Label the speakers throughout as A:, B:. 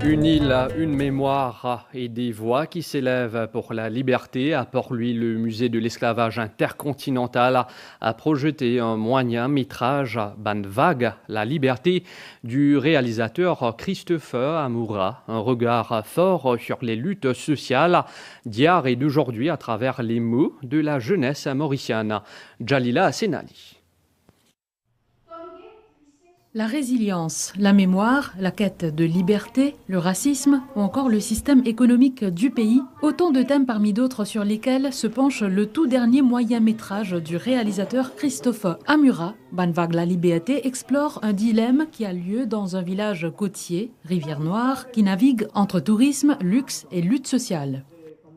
A: Une île, une mémoire et des voix qui s'élèvent pour la liberté. À Port-Louis, le musée de l'esclavage intercontinental a projeté un moyen métrage, Ban Vague, la liberté, du réalisateur Christopher Amoura. Un regard fort sur les luttes sociales d'hier et d'aujourd'hui à travers les mots de la jeunesse mauricienne. Jalila Senali.
B: La résilience, la mémoire, la quête de liberté, le racisme ou encore le système économique du pays, autant de thèmes parmi d'autres sur lesquels se penche le tout dernier moyen-métrage du réalisateur Christopher Amoura. Ban Vague la liberté explore un dilemme qui a lieu dans un village côtier, Rivière-Noire, qui navigue entre tourisme, luxe et lutte sociale.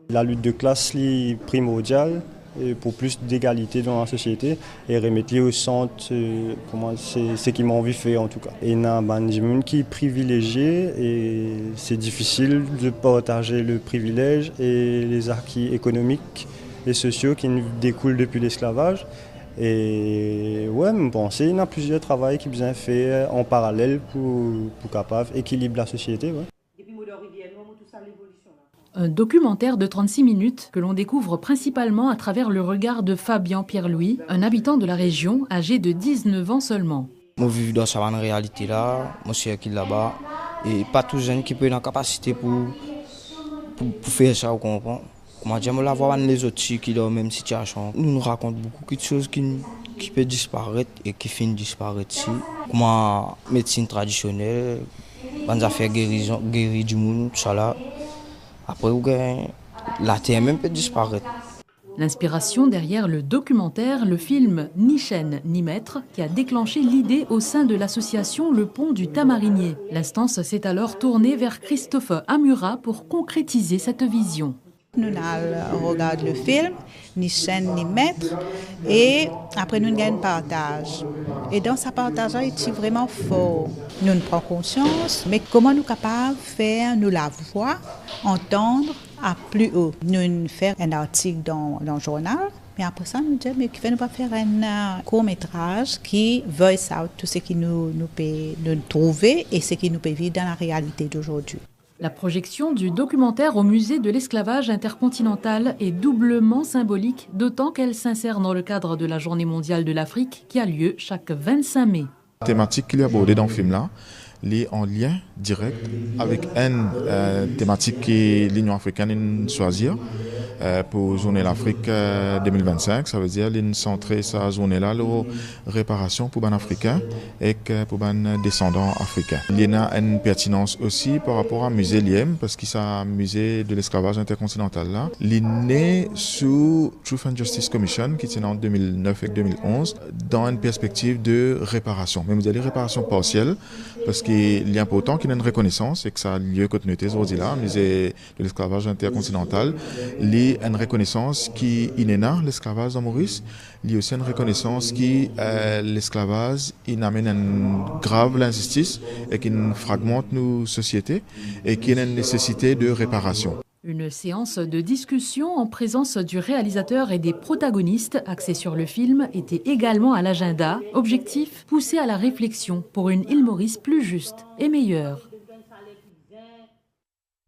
C: La lutte de classe est primordiale pour plus d'égalité dans la société et remettre au centre ce qui m'a envie de faire en tout cas. Et il y a un gens qui est privilégié et c'est difficile de partager le privilège et les acquis économiques et sociaux qui découlent depuis l'esclavage. Et ouais, je pense qu'il y a plusieurs travaux qui sont faits en parallèle pour capable équilibrer la société. Ouais.
B: Un documentaire de 36 minutes que l'on découvre principalement à travers le regard de Fabien Pierre-Louis, un habitant de la région âgé de 19 ans seulement.
D: Moi, je vis dans cette réalité-là, moi, je suis là-bas, et pas tout jeune qui peut avoir la capacité pour faire ça, vous comprenez. Comment dire, moi, voir les autres qui sont dans la même situation. Nous racontons beaucoup de choses qui peuvent disparaître et qui finissent disparaître ici. Comment la médecine traditionnelle, les affaires guérir du monde, tout ça là. Après, la terre même peut disparaître.
B: L'inspiration derrière le documentaire, le film Ni chaîne ni maître, qui a déclenché l'idée au sein de l'association Le Pont du Tamarinier. L'instance s'est alors tournée vers Christopher Amoura pour concrétiser cette vision.
E: Nous regardons le film, Ni chaîne ni maître, et après nous avons un partage. Et dans ce partage, c'est vraiment fort. Nous prenons conscience, mais comment nous sommes capables de faire, nous la voir, entendre à plus haut. Nous faisons un article dans le journal, mais après ça, nous disons, mais nous va faire un court-métrage qui voice out tout ce qui nous peut trouver et ce qui nous peut vivre dans la réalité d'aujourd'hui.
B: La projection du documentaire au musée de l'esclavage intercontinental est doublement symbolique, d'autant qu'elle s'insère dans le cadre de la Journée mondiale de l'Afrique qui a lieu chaque 25 mai.
F: La thématique qu'il est abordée dans le film-là est en lien direct avec une thématique que l'Union africaine choisit pour Journée l'Afrique 2025. Ça veut dire qu'elle centrer sa journée-là sur réparation pour les Africains et pour les descendants africains. Il y a une pertinence aussi par rapport à musée Liem, parce que c'est un musée de l'esclavage intercontinental. Là. Il est né sous Truth and Justice Commission, qui était en 2009 et 2011, dans une perspective de réparation. Même vous allez réparation partielle, parce qu'il est important qu'il y ait une reconnaissance et que ça a lieu continuité aujourd'hui là, musée de l'esclavage intercontinental. Il y a une reconnaissance qui inéna l'esclavage dans Maurice. Il y a aussi une reconnaissance qui l'esclavage il amène une grave injustice et qui fragmente nos sociétés et qui a une nécessité de réparation.
B: Une séance de discussion en présence du réalisateur et des protagonistes axés sur le film était également à l'agenda. Objectif, pousser à la réflexion pour une île Maurice plus juste et meilleure.